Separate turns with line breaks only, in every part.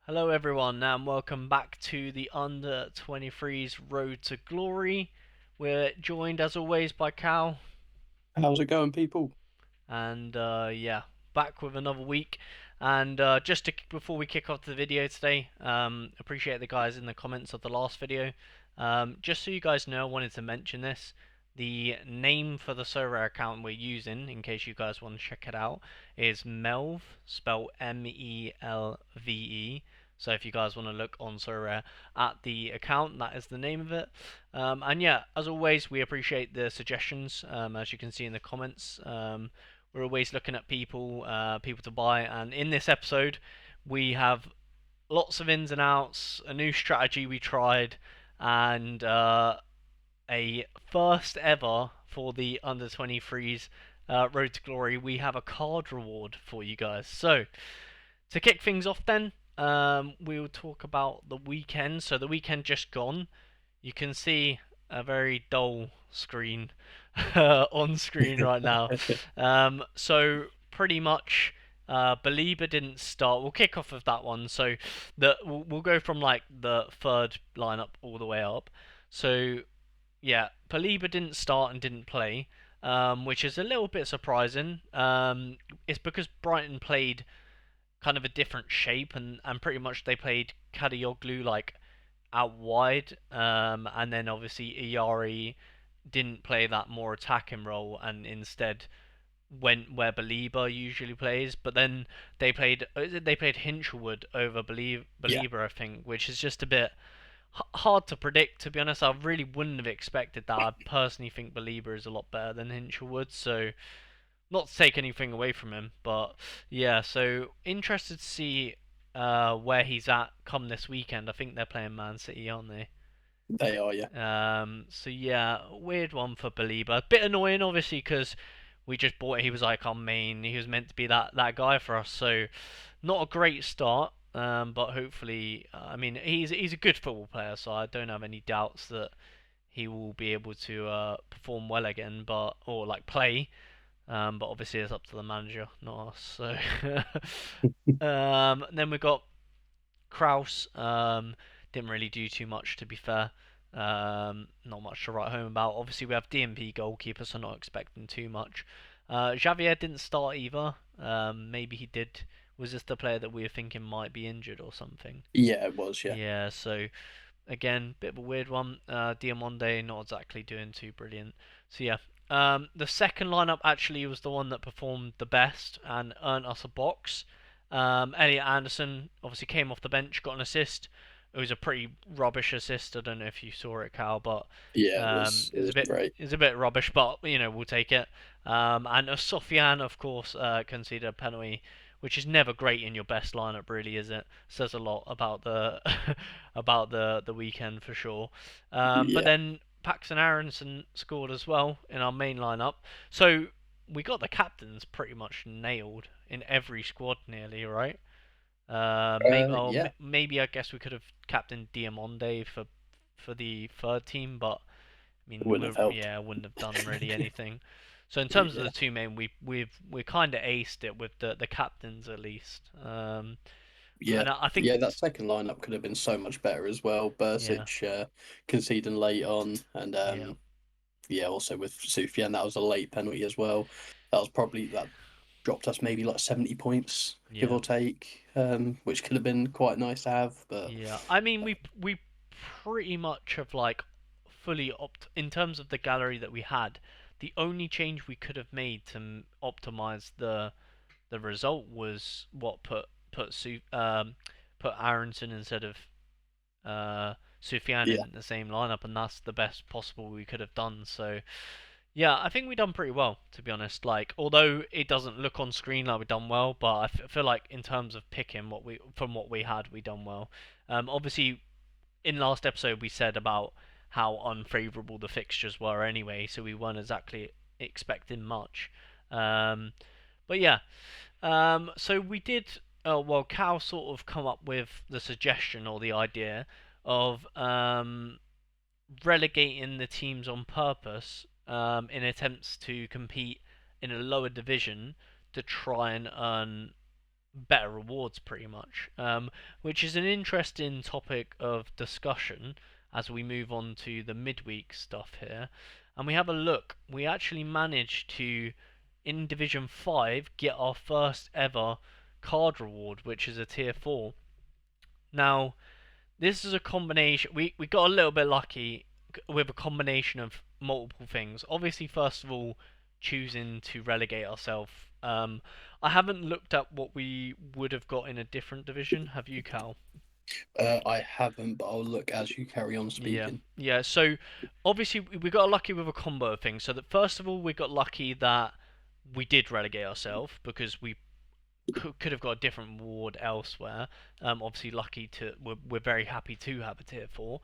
Hello everyone and welcome back to the Under 23's Road to Glory. We're joined as always by Cal
How's it going, people?
and yeah, back with another week. And before we kick off the video today, appreciate the guys in the comments of the last video. Just so you guys know, I wanted to mention this. The name for the Sorare account we're using, in case you guys want to check it out, is Melve, spelled Melve. So if you guys want to look on Sorare at the account, that is the name of it. And yeah, as always, we appreciate the suggestions. As you can see in the comments, we're always looking at people to buy. And in this episode, we have lots of ins and outs, a new strategy we tried, and a first ever for the under 23s Road to Glory. We have a card reward for you guys. So to kick things off, then we'll talk about the weekend. So the weekend just gone. You can see a very dull screen on screen right now. So pretty much, Belieber didn't start. We'll kick off with that one. So we'll go from like the third lineup all the way up. So yeah, Belieber didn't start and didn't play, which is a little bit surprising. It's because Brighton played kind of a different shape, and pretty much they played Kadioglu like out wide, and then obviously Iyari didn't play that more attacking role and instead went where Belieber usually plays. But then they played Hinchelwood over
Yeah,
Belieber, I think, which is just a bit hard to predict. To be honest, I really wouldn't have expected that. I personally think Belieber is a lot better than Hinchelwood, so not to take anything away from him, but yeah. So interested to see where he's at come this weekend. I think they're playing Man City, aren't they?
they are. Yeah,
So yeah, weird one for Belieber. A bit annoying, obviously, because we just bought. He was like our main. He was meant to be that guy for us. So not a great start. But hopefully, I mean, he's a good football player, so I don't have any doubts that he will be able to perform well again, or like play. But obviously it's up to the manager, not us. So then we got Kraus. Didn't really do too much, to be fair. Not much to write home about. Obviously we have DMP goalkeeper, so not expecting too much. Javier didn't start either. Maybe he did. Was this the player that we were thinking might be injured or something?
yeah, it was. Yeah,
Yeah. So again, bit of a weird one. Diamonde not exactly doing too brilliant. So yeah, the second lineup actually was the one that performed the best and earned us a box. Elliot Anderson obviously came off the bench, got an assist. It was a pretty rubbish assist. I don't know if you saw it, Cal, but
yeah, it was. It
it's a
was
bit
great.
it's a bit rubbish. But we'll take it. And Sofian, of course, conceded a penalty, which is never great in your best lineup, really, is it? Says a lot about the about the weekend for sure. But
Yeah,
then Paxton Aronson scored as well in our main lineup, so we got the captains pretty much nailed in every squad nearly, right?
yeah.
Maybe I guess we could have captained Diamonde for the third team, but I
It
mean,
wouldn't have helped.
wouldn't have done really anything. So in terms of the
Yeah,
two main, we kind of aced it with the captains at least.
yeah,
And I think
yeah. That second lineup could have been so much better as well.
yeah,
Bursic conceding late on, and
yeah,
yeah, also with Sufyan, that was a late penalty as well. That dropped us maybe like 70 points, give
yeah,
or take, which could have been quite nice to have, but
yeah. I mean, we pretty much have like fully opt in terms of the gallery that we had. The only change we could have made to optimize the result was what put Aronson instead of Sufyan
yeah,
in the same lineup, and that's the best possible we could have done. So yeah, I think we done pretty well, to be honest. Like, although it doesn't look on screen like we done well, but feel like in terms of picking what we had, we done well. Obviously, in last episode we said about how unfavourable the fixtures were anyway, so we weren't exactly expecting much. Um, but yeah, so we did. Well, Cal sort of come up with the suggestion or the idea of relegating the teams on purpose in attempts to compete in a lower division to try and earn better rewards pretty much, which is an interesting topic of discussion as we move on to the midweek stuff here. And we have a look. We actually managed to, in Division 5, get our first ever card reward, which is a tier 4. Now, this is a combination. We got a little bit lucky with a combination of multiple things. Obviously, first of all, choosing to relegate ourselves. I haven't looked at what we would have got in a different division. Have you, Cal?
I haven't, but I'll look as you carry on
Yeah,
speaking.
yeah. So obviously we got lucky with a combo of things. So that first of all, we got lucky that we did relegate ourselves because we could have got a different reward elsewhere. Obviously, lucky to we're very happy to have a tier 4.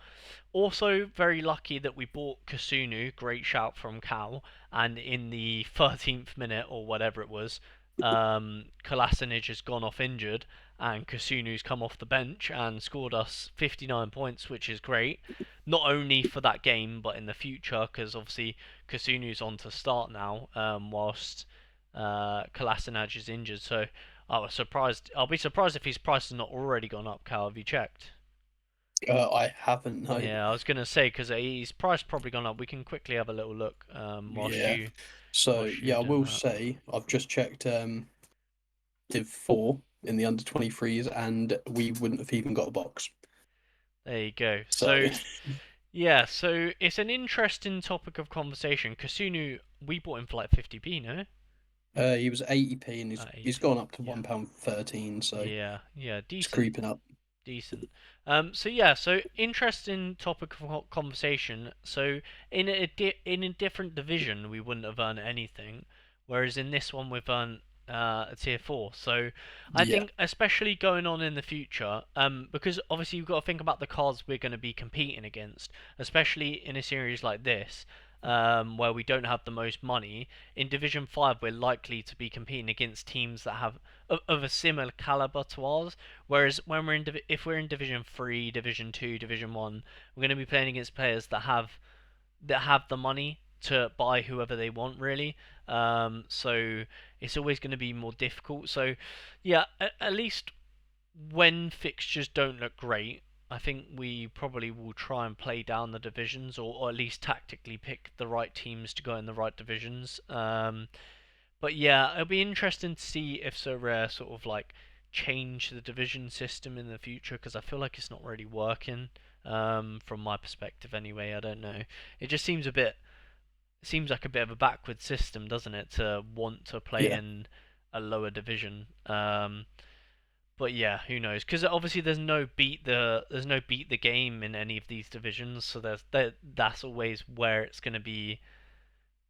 Also, very lucky that we bought Kasunu. Great shout from Cal. And in the 13th minute or whatever it was, Kolasinac has gone off injured, and Kasunu's come off the bench and scored us 59 points, which is great. Not only for that game, but in the future, because obviously Kasunu's on to start now, whilst Kolasinac is injured. So I was surprised. I'll be surprised if his price has not already gone up. Cal, have you checked?
I haven't, no.
Yeah, I was gonna say because his price probably gone up. We can quickly have a little look whilst
Yeah.
you
So
whilst you
yeah, I
doing
will
that.
say I've just checked Div 4 in the under 23s, and we wouldn't have even got a box.
There you go.
So
So yeah, so it's an interesting topic of conversation. Kasunu, we bought him for like 50p, no?
he was 80p, and he's gone
80.
up to
Yeah,
£1.13, so
yeah, yeah.
it's
Decent.
creeping up.
Decent. So yeah, so interesting topic of conversation. So in a different division, we wouldn't have earned anything, whereas in this one we've earned a tier 4. So I
Yeah,
think especially going on in the future, because obviously you've got to think about the cards we're going to be competing against, especially in a series like this. Where we don't have the most money in Division 5, we're likely to be competing against teams that have of a similar caliber to ours. Whereas when if we're in Division 3, Division 2, Division 1, we're going to be playing against players that have the money to buy whoever they want, really. So it's always going to be more difficult. So yeah, at least when fixtures don't look great, I think we probably will try and play down the divisions, or at least tactically pick the right teams to go in the right divisions. But yeah, it'll be interesting to see if So Rare sort of like change the division system in the future because I feel like it's not really working. From my perspective, anyway, I don't know. It just seems like a bit of a backward system, doesn't it, to want to play
yeah,
in a lower division. But yeah, who knows? Because obviously there's no beat the game in any of these divisions, so that's always where it's going to be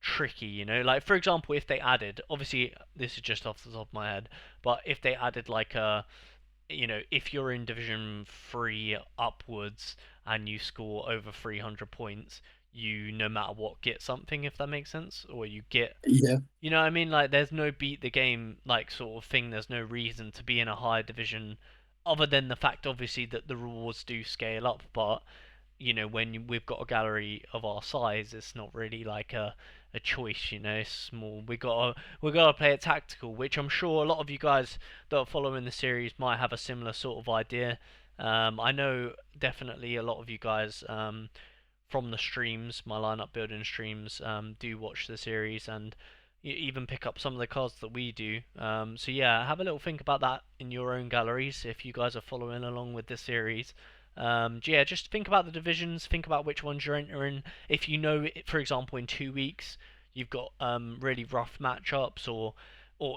tricky, you know? Like, for example, if they added, obviously, this is just off the top of my head, but if they added, like, if you're in Division 3 upwards and you score over 300 points, you, no matter what, get something, if that makes sense? Or you get,
yeah,
you know what I mean? Like, there's no beat the game, like, sort of thing. There's no reason to be in a higher division other than the fact, obviously, that the rewards do scale up, but when we've got a gallery of our size, it's not really like a choice. It's small. We gotta play it tactical, which I'm sure a lot of you guys that are following the series might have a similar sort of idea. I know definitely a lot of you guys from the streams, my lineup building streams, do watch the series and you even pick up some of the cards that we do. So yeah, have a little think about that in your own galleries if you guys are following along with the series. Yeah, just think about the divisions, think about which ones you're entering. If you know, for example, in 2 weeks you've got really rough matchups, or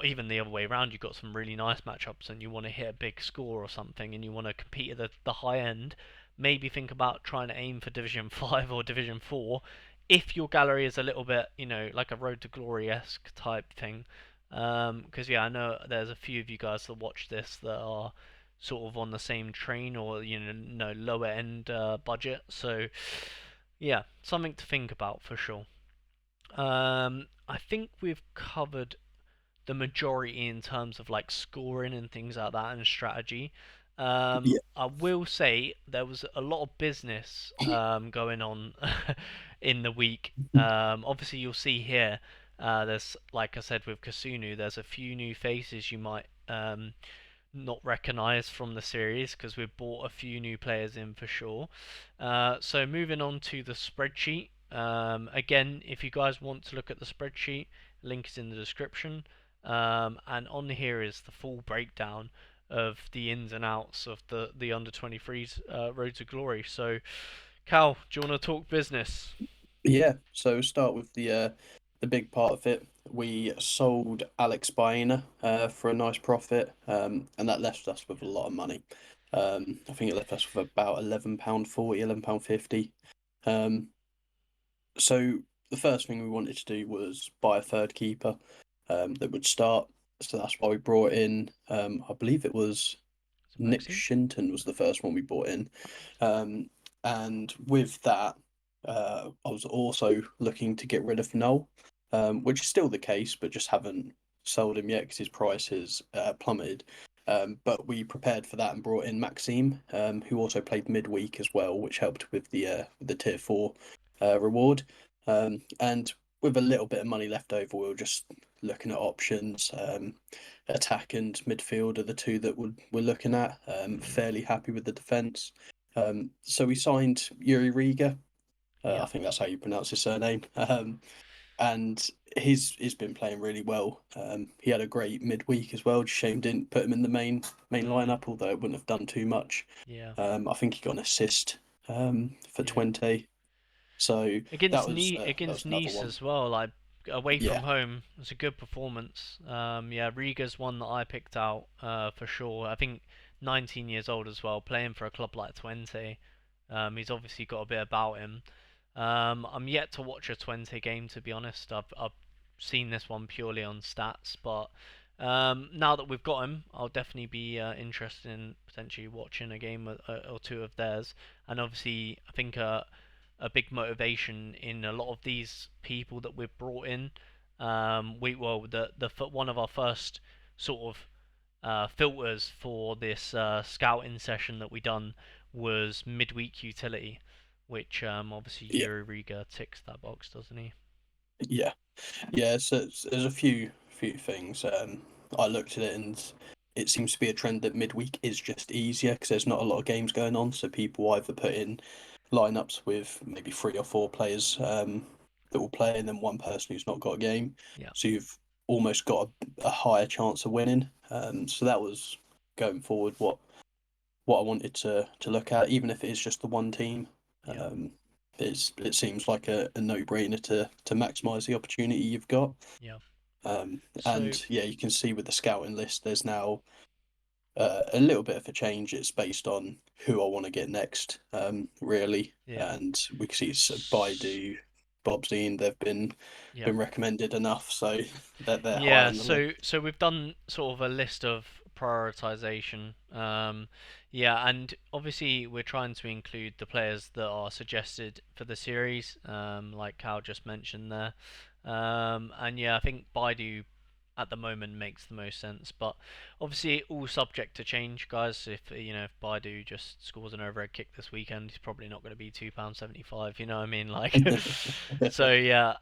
even the other way around, you've got some really nice matchups and you want to hit a big score or something, and you want to compete at the high end. Maybe think about trying to aim for Division 5 or Division 4 if your gallery is a little bit, like a Road to Glory esque type thing. Because yeah, I know there's a few of you guys that watch this that are sort of on the same train or no lower end budget. So yeah, something to think about for sure. I think we've covered the majority in terms of like scoring and things like that and strategy.
yeah,
I will say there was a lot of business going on in the week. Obviously, you'll see here. There's, like I said, with Kasunu, there's a few new faces you might not recognised from the series because we've bought a few new players in for sure. So moving on to the spreadsheet. Again, if you guys want to look at the spreadsheet, link is in the description. And on here is the full breakdown of the ins and outs of the under 23s road to glory. So, Cal, do you want to talk business?
Yeah, so we'll start with the big part of it. We sold Alex Baena for a nice profit, and that left us with a lot of money. I think it left us with about £11.40, £11.50. Um, so the first thing we wanted to do was buy a third keeper that would start. So that's why we brought in, I believe it was
Is it
Nick
Maxime?
Shinton was the first one we bought in. Um, and with that, I was also looking to get rid of Noel, which is still the case, but just haven't sold him yet because his price has plummeted. But we prepared for that and brought in Maxime, who also played midweek as well, which helped with the tier four reward. And with a little bit of money left over, we were just looking at options. Attack and midfield are the two that we're looking at. Fairly happy with the defence. So we signed Yuri Riga. I
Yeah,
think that's how you pronounce his surname. And he's been playing really well. He had a great midweek as well. Just shame didn't put him in the main
mm,
lineup, although it wouldn't have done too much.
yeah,
I think he got an assist for
yeah.
20. So
Against
that was
against
another
Nice
one.
as well, like away
Yeah,
from home, it's a good performance. Yeah, Riga's one that I picked out for sure. I think 19 years old as well, playing for a club like 20. He's obviously got a bit about him. I'm yet to watch a 20 game to be honest. I've seen this one purely on stats, but now that we've got him, I'll definitely be interested in potentially watching a game or two of theirs. And obviously, I think a big motivation in a lot of these people that we've brought in. The one of our first sort of filters for this scouting session that we done was midweek utility, which obviously
yeah,
Yuri Riga ticks that box, doesn't he?
yeah. Yeah, so there's a few things. I looked at it and it seems to be a trend that midweek is just easier because there's not a lot of games going on. So people either put in lineups with maybe three or four players that will play and then one person who's not got a game.
Yeah,
So you've almost got a higher chance of winning. So that was going forward what I wanted to look at, even if it is just the one team.
yeah,
Um, it seems like a no-brainer to maximise the opportunity you've got.
yeah. So
And yeah, you can see with the scouting list, there's now a little bit of a change. It's based on who I want to get next, really.
yeah,
And we can see it's
S-
Baidu, Bobzine. They've
yeah.
been recommended enough, so that they're high
Yeah,
on the list.
so we've done sort of a list of prioritization. Yeah, and obviously we're trying to include the players that are suggested for the series, like Cal just mentioned there. And yeah, I think Baidu at the moment makes the most sense, but obviously all subject to change, guys. If if Baidu just scores an overhead kick this weekend, he's probably not going to be £2.75. You know what I mean? Like, so yeah.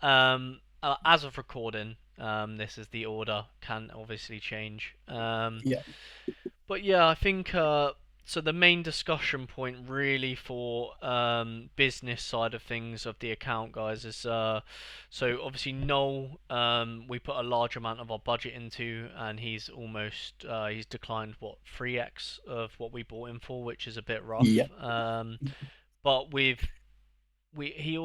As of recording, this is the order. Can obviously change.
Yeah,
But yeah, I think so. The main discussion point really for business side of things of the account, guys, is so obviously Noel, we put a large amount of our budget into, and he's declined what 3x of what we bought him for, which is a bit
yeah,
rough. But with he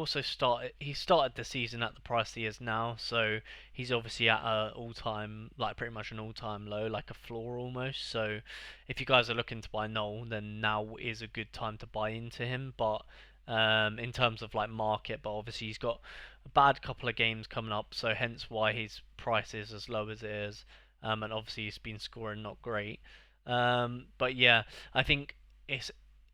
started the season at the price he is now, so he's obviously at a all time, like pretty much an all time low, like a floor almost. So if you guys are looking to buy Noel, then now is a good time to buy into him. But in terms of like market, but obviously he's got a bad couple of games coming up, so hence why his price is as low as it is. And obviously he's been scoring not great. But yeah, I think it's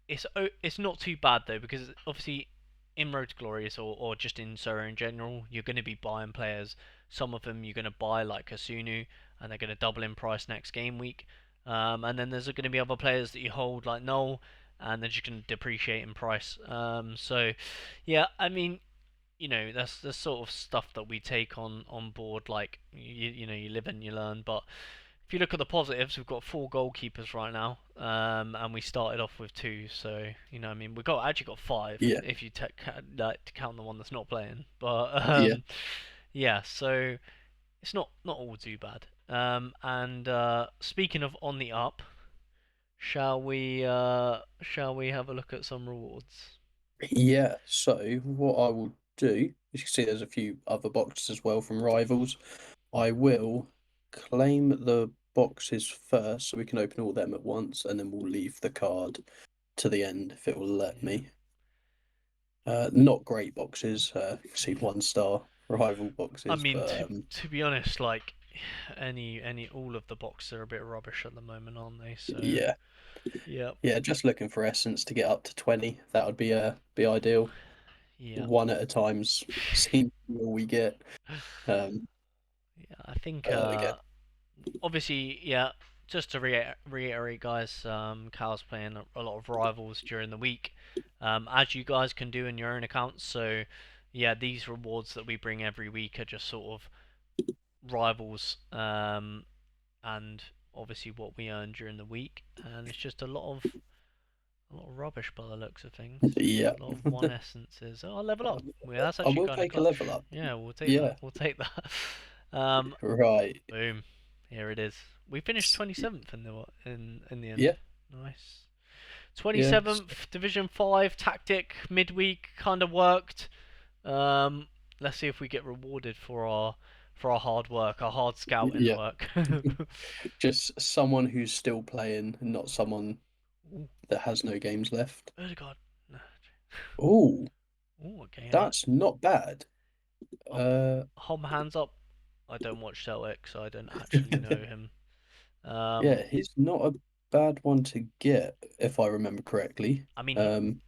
it's not too bad though, because obviously in Road to Glorious, or just in Sorare in general, you're going to be buying players. Some of them you're going to buy like Kasunu, and they're going to double in price next game week. And then there's going to be other players that you hold like Noel, and they're just going to depreciate in price. So yeah, I mean, that's the sort of stuff that we take on board. Like you live and you learn. But if you look at the positives, we've got 4 goalkeepers right now, and we started off with 2. So you know, I mean, we got actually got 5
Yeah,
if you like to count the one that's not playing. But
yeah,
yeah, so it's not all too bad. And speaking of on the up, shall we have a look at some rewards?
yeah. So what I will do, as you can see, there's a few other boxes as well from rivals. I will claim the boxes first, so we can open all them at once, and then we'll leave the card to the end if it will let
Yeah.
me. Not great boxes. You can see 1 star rival
I
boxes,
mean,
but
to be honest, like any all of the boxes are a bit rubbish at the moment, aren't they? So
yeah,
yeah,
yeah. Just looking for essence to get up to 20. That would be ideal.
yeah,
One at a time's seems to be all we get. Um,
yeah. I think
Again,
obviously, yeah. Just to reiterate, guys, Cal's playing a lot of rivals during the week, as you guys can do in your own accounts. So yeah, these rewards that we bring every week are just sort of rivals, and obviously what we earn during the week, and it's just a lot of rubbish by the looks of things.
yeah.
A lot of one essences. Oh, level up. Well, that's
I
actually
will
kind of
take a
clutch.
level up.
Yeah, we'll take that.
Yeah,
We'll take that. Um,
right.
boom. Here it is. We finished 27th in the end.
Yeah,
Nice.
yeah,
27th Division 5 tactic midweek kind of worked. Um, let's see if we get rewarded for our hard work, our hard scouting
yeah.
work.
Just someone who's still playing, not someone
Ooh,
that has no games left.
Odegaard. No.
Oh,
Ooh, okay.
that's not bad.
I'll
Uh,
hold my hands up. I don't watch Celtic, so I don't actually know him.
yeah, he's not a bad one to get, if I remember correctly.
I mean,
Um,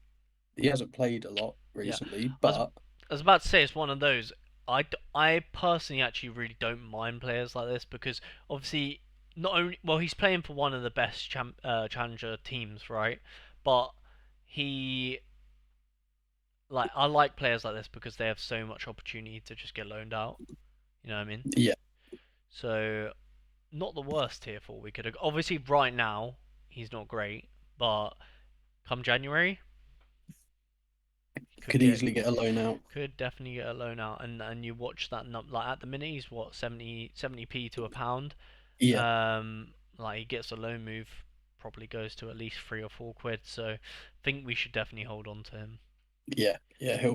he hasn't played a lot
yeah,
recently,
I was
but
I was about to say it's one of those. I personally actually really don't mind players like this because obviously not only well he's playing for one of the best challenger teams, right? But he like I like players like this because they have so much opportunity to just get loaned out. You know what I mean?
yeah,
So not the worst tier for we could have. Obviously, right now he's not great, but come January, he could
could
get
easily get a loan out.
could definitely get a loan out. And you watch that like at the minute he's what 70p to a pound.
Yeah,
Like he gets a loan move, probably goes to at least 3 or 4 quid. So I think we should definitely hold on to him.
yeah, yeah. He'll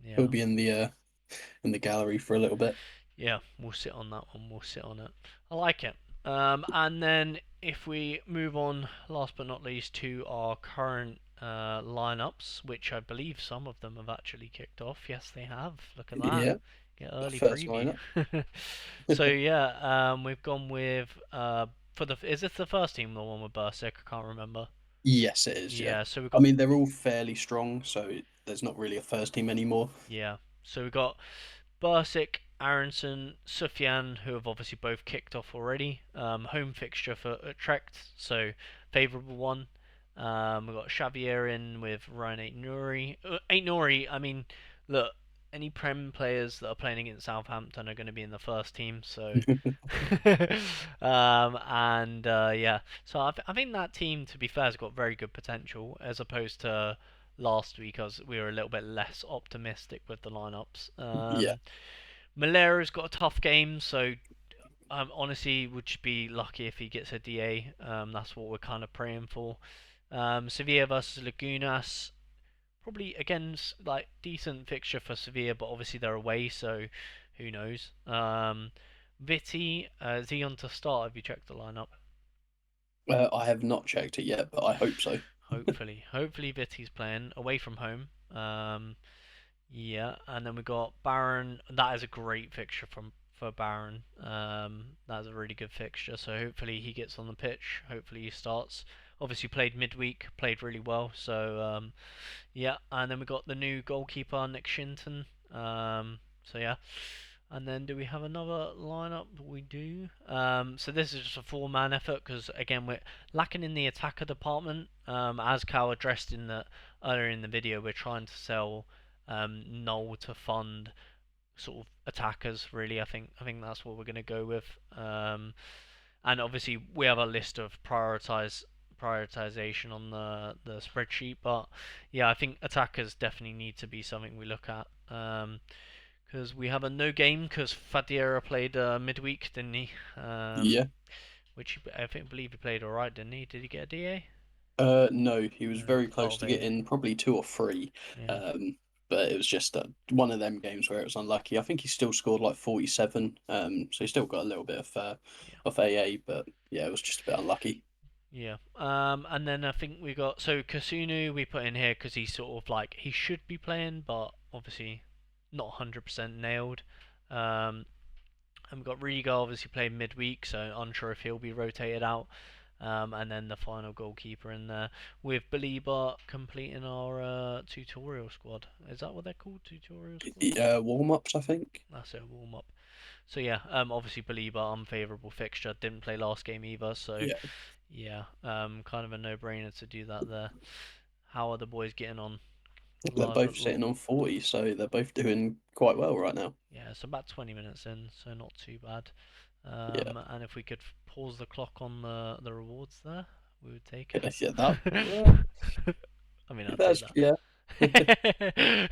Yeah.
be in the gallery for a little bit.
Yeah, we'll sit on that one. We'll sit on it. I like it. And then if we move on, last but not least, to our current lineups, which I believe some of them have actually kicked off. Yes, they have. Look at that.
Yeah,
Get early
first
preview.
lineup.
So yeah, we've gone with for the is this the first team, the one with Berserk? I can't remember.
Yes, it is. Yeah.
Yeah, so we've
I
got
mean, they're all fairly strong, so there's not really a first team anymore.
yeah, so we've got Bursic, Aronson, Sufyan, who have obviously both kicked off already. Home fixture for Utrecht, so favourable one. We've got Xavier in with Ryan Ain't Nouri. Ain't Nouri, I mean, look, any Prem players that are playing against Southampton are going to be in the first team, so. And yeah, so I think that team, to be fair, has got very good potential as opposed to last week, as we were a little bit less optimistic with the lineups.
Yeah,
Malera's got a tough game, so honestly, would just be lucky if he gets a DA. That's what we're kind of praying for. Sevilla versus Lagunas, probably again like decent fixture for Sevilla, but obviously they're away, so who knows. Viti, Zion to start. Have you checked the lineup?
I have not checked it yet, but I hope so.
Hopefully Viti's playing away from home. Yeah, and then we got Baron. That is a great fixture for Baron. That's a really good fixture. So hopefully he gets on the pitch. Hopefully he starts. Obviously played midweek, played really well. So yeah, and then we got the new goalkeeper Nick Shinton. So yeah, and then do we have another lineup? We do. So this is just a four-man effort because again we're lacking in the attacker department. As Cal addressed in the earlier in the video, we're trying to sell Null to fund sort of attackers. Really, I think that's what we're going to go with. and obviously we have a list of prioritization on the spreadsheet. But yeah, I think attackers definitely need to be something we look at. Because we have a no game because Fadiera played midweek, didn't he?
Yeah.
Which I think believe he played all right, didn't he? Did he get a DA?
No, he was very
A lot
close
of
to
A.
getting probably two or three.
Yeah,
Um, but it was just one of them games where it was unlucky. I think he still scored like 47. So he still got a little bit
yeah,
of AA, but yeah, it was just a bit unlucky.
yeah. And then I think we got so Kasunu we put in here because he's sort of like he should be playing, but obviously not 100% nailed. Um, and we've got Riga obviously playing midweek, so unsure if he'll be rotated out. And then the final goalkeeper in there with Belieber completing our tutorial squad. Is that what they're called? Tutorial squad?
Warm-ups, I think.
That's a warm up. So yeah, obviously Belieber unfavourable fixture. Didn't play last game either, so
Yeah,
yeah, kind of a no-brainer to do that there. How are the boys getting on?
they're
Live,
both sitting on 40, so they're both doing quite well right now.
yeah, it's about 20 minutes in, so not too bad.
Yeah,
And if we could pause the clock on the rewards there, we would take
yeah,
it.
yeah, that.
I mean, I'd take
That's yeah,
that.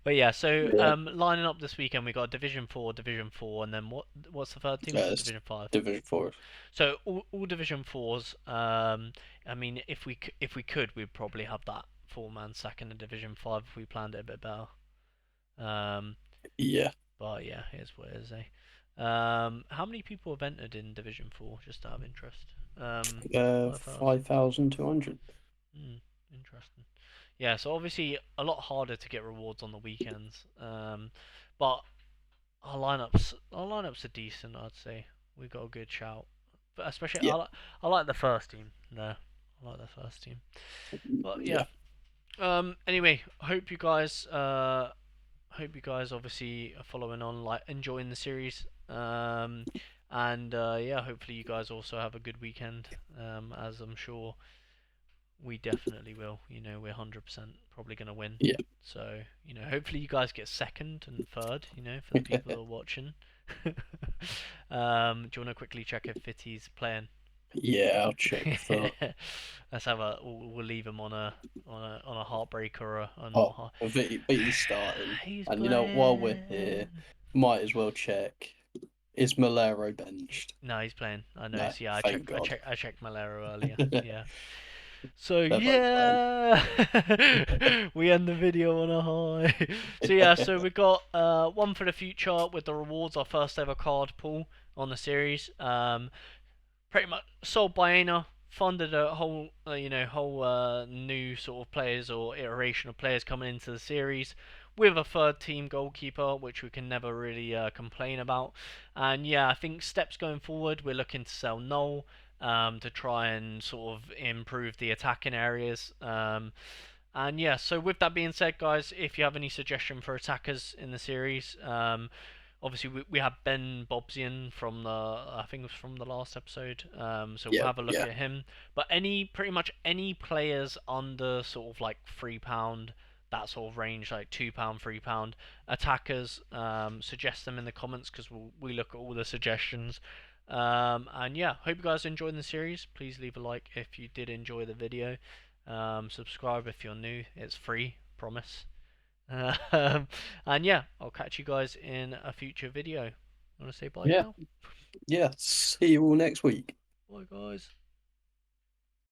But yeah, so
yeah.
lining up this weekend, we got Division 4, Division 4, and then what's the third team? Was it
It's
Division 5?
Division 4.
So all Division 4s. I mean, if we could, we'd probably have that four-man second in Division 5 if we planned it a bit better. Um,
Yeah,
but yeah, here's what it is, eh? How many people have entered in Division 4, just out of interest? 5,000.
5,200.
Hmm, interesting. Yeah, so obviously a lot harder to get rewards on the weekends. But our lineups are decent, I'd say. We got a good shout. But especially
Yeah,
I like the first team. No, I like the first team. But yeah.
yeah,
Anyway, hope you guys obviously are following on, like enjoying the series. And yeah, hopefully you guys also have a good weekend. As I'm sure we definitely will. We're 100% probably gonna win.
yeah.
So hopefully you guys get second and third. For the people that are watching. Do you want to quickly check if Fitty's playing?
Yeah, I'll check for.
Let's have a. We'll leave him on a heartbreaker or a
Oh,
not heart.
but he's starting.
He's
And while we're here,
playing.
might as well check. Is Malero benched?
No, he's playing. I
No,
noticed. Yeah, I
thank
checked. I
God.
checked. I checked Malero earlier. Yeah. So
They're both playing.
yeah, we end the video on a high. So yeah, so we got one for the future with the rewards, our first ever card pull on the series. Pretty much sold by Aina, funded a whole new sort of players or iteration of players coming into the series with a third team goalkeeper, which we can never really complain about. And yeah, I think steps going forward, we're looking to sell Null to try and sort of improve the attacking areas. And yeah, so with that being said, guys, if you have any suggestion for attackers in the series, obviously we have Ben Bobsian from I think it was from the last episode. So we'll
Yeah,
have a look
yeah,
at him. But pretty much any players under sort of like £3, that sort of range, like £2, £3 attackers, suggest them in the comments because we look at all the suggestions. And yeah, hope you guys enjoyed the series. Please leave a like if you did enjoy the video. Subscribe if you're new. It's free, promise. Um, and yeah, I'll catch you guys in a future video. Want to say bye
yeah,
now?
yeah. See you all next week.
Bye, guys.